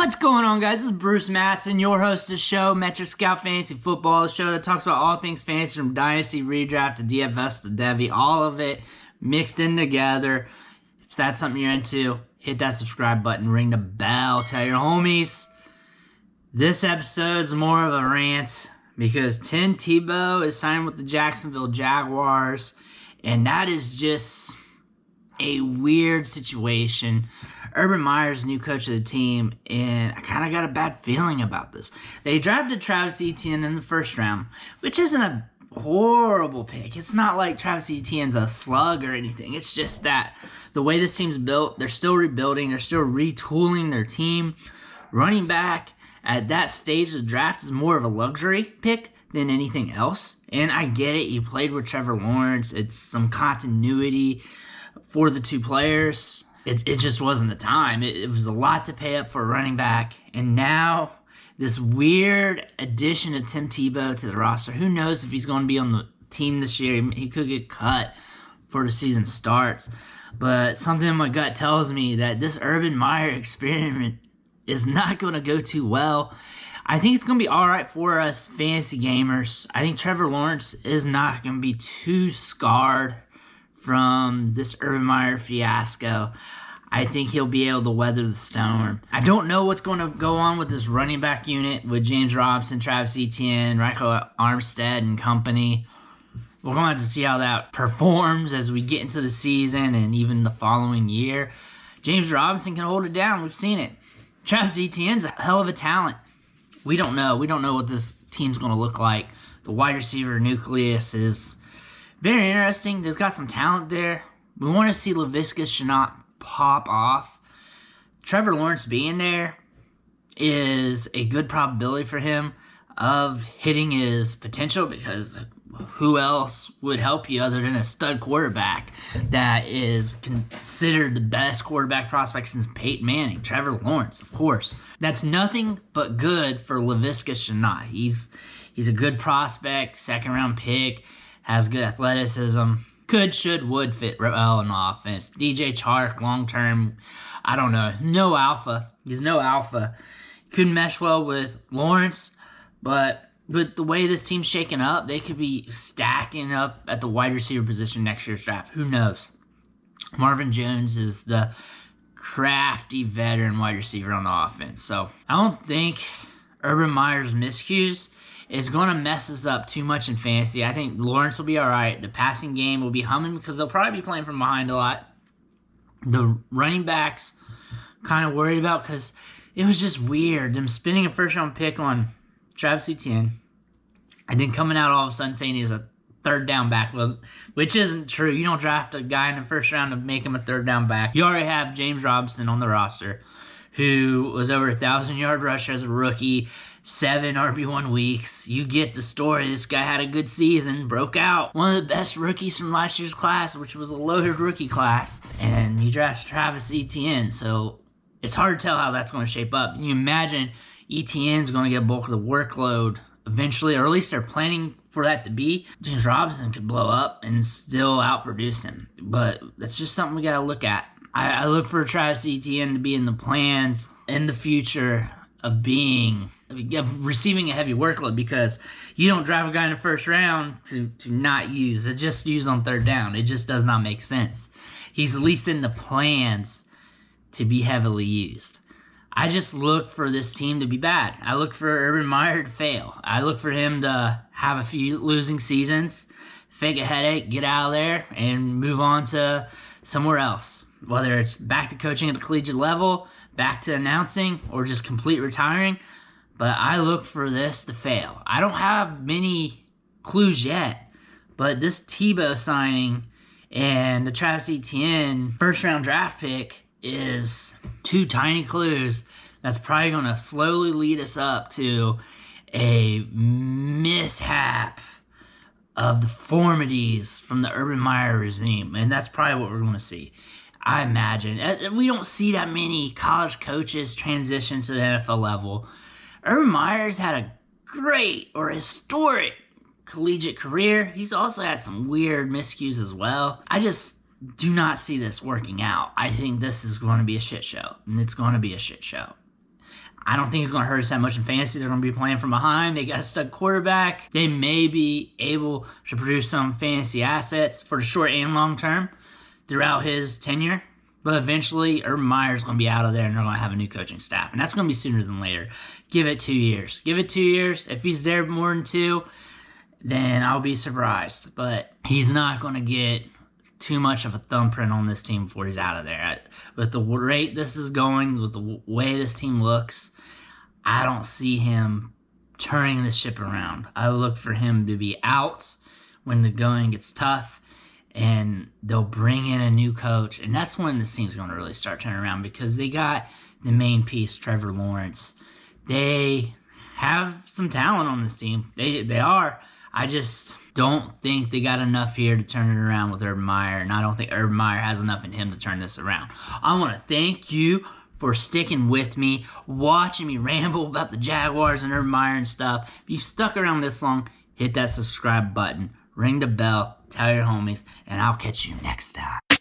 What's going on, guys? This is Bruce Mattson, your host of the show, Metric Scout Fantasy Football, a show that talks about all things fantasy from Dynasty, Redraft, to DFS, to Devy, all of it mixed in together. If that's something you're into, hit that subscribe button, ring the bell, tell your homies. This episode is more of a rant because Tim Tebow is signed with the Jacksonville Jaguars, and that is just a weird situation. Urban Meyer's new coach of the team, and I kind of got a bad feeling about this. They drafted Travis Etienne in the first round, which isn't a horrible pick. It's not like Travis Etienne's a slug or anything. It's just that the way this team's built, they're still rebuilding, they're still retooling their team. Running back at that stage of the draft is more of a luxury pick than anything else. And I get it. You played with Trevor Lawrence. It's some continuity for the two players. It just wasn't the time. It was a lot to pay up for a running back. And now, this weird addition of Tim Tebow to the roster. Who knows if he's going to be on the team this year. He could get cut before the season starts. But something in my gut tells me that this Urban Meyer experiment is not going to go too well. I think it's going to be all right for us fantasy gamers. I think Trevor Lawrence is not going to be too scarred from this Urban Meyer fiasco. I think he'll be able to weather the storm. I don't know what's going to go on with this running back unit with James Robinson, Travis Etienne, Ryko Armstead, and company. We're going to have to see how that performs as we get into the season and even the following year. James Robinson can hold it down. We've seen it. Travis Etienne's a hell of a talent. We don't know. We don't know what this team's going to look like. The wide receiver nucleus is very interesting. There's got some talent there. We want to see Laviska Shenault pop off. Trevor Lawrence being there is a good probability for him of hitting his potential, because who else would help you other than a stud quarterback that is considered the best quarterback prospect since Peyton Manning? Trevor Lawrence, of course. That's nothing but good for Laviska Shenault. He's a good prospect, second-round pick, has good athleticism. Could, should, would fit well in the offense. DJ Chark, long-term, I don't know. No alpha. He's no alpha. Could mesh well with Lawrence, but with the way this team's shaking up, they could be stacking up at the wide receiver position next year's draft. Who knows? Marvin Jones is the crafty veteran wide receiver on the offense. So I don't think Urban Meyer's miscues is going to mess us up too much in fantasy. I think Lawrence will be all right. The passing game will be humming because they'll probably be playing from behind a lot. The running backs, kind of worried about because it was just weird. Them spending a first-round pick on Travis Etienne and then coming out all of a sudden saying he's a third down back, which isn't true. You don't draft a guy in the first round to make him a third down back. You already have James Robinson on the roster, who was over 1,000-yard rusher as a rookie, 7 RB1 weeks. You get the story. This guy had a good season, broke out. One of the best rookies from last year's class, which was a loaded rookie class. And you draft Travis Etienne, so it's hard to tell how that's going to shape up. You imagine Etienne's going to get bulk of the workload eventually, or at least they're planning for that to be. James Robinson could blow up and still outproduce him. But that's just something we got to look at. I look for Travis Etienne to be in the plans in the future of receiving a heavy workload, because you don't draft a guy in the first round to not use. It just use on third down. It just does not make sense. He's at least in the plans to be heavily used. I just look for this team to be bad. I look for Urban Meyer to fail. I look for him to have a few losing seasons, fake a headache, get out of there, and move on to somewhere else. Whether it's back to coaching at the collegiate level, back to announcing, or just complete retiring. But I look for this to fail. I don't have many clues yet, but this Tebow signing and the Travis Etienne first-round draft pick is two tiny clues that's probably going to slowly lead us up to a mishap of deformities from the Urban Meyer regime, and that's probably what we're going to see. I imagine. We don't see that many college coaches transition to the NFL level. Urban Meyer's had a great or historic collegiate career. He's also had some weird miscues as well. I just do not see this working out. I think this is going to be a shit show, and it's going to be a shit show. I don't think he's going to hurt us that much in fantasy. They're going to be playing from behind. They got a stud quarterback. They may be able to produce some fantasy assets for the short and long term throughout his tenure. But eventually, Urban Meyer's going to be out of there, and they're going to have a new coaching staff. And that's going to be sooner than later. Give it 2 years. Give it 2 years. If he's there more than 2, then I'll be surprised. But he's not going to get too much of a thumbprint on this team before he's out of there. With the rate this is going, with the way this team looks, I don't see him turning the ship around. I look for him to be out when the going gets tough, and they'll bring in a new coach, and that's when this team's going to really start turning around, because they got the main piece, Trevor Lawrence. They have some talent on this team. They are. I just don't think they got enough here to turn it around with Urban Meyer, and I don't think Urban Meyer has enough in him to turn this around. I want to thank you for sticking with me, watching me ramble about the Jaguars and Urban Meyer and stuff. If you stuck around this long, hit that subscribe button, ring the bell, tell your homies, and I'll catch you next time.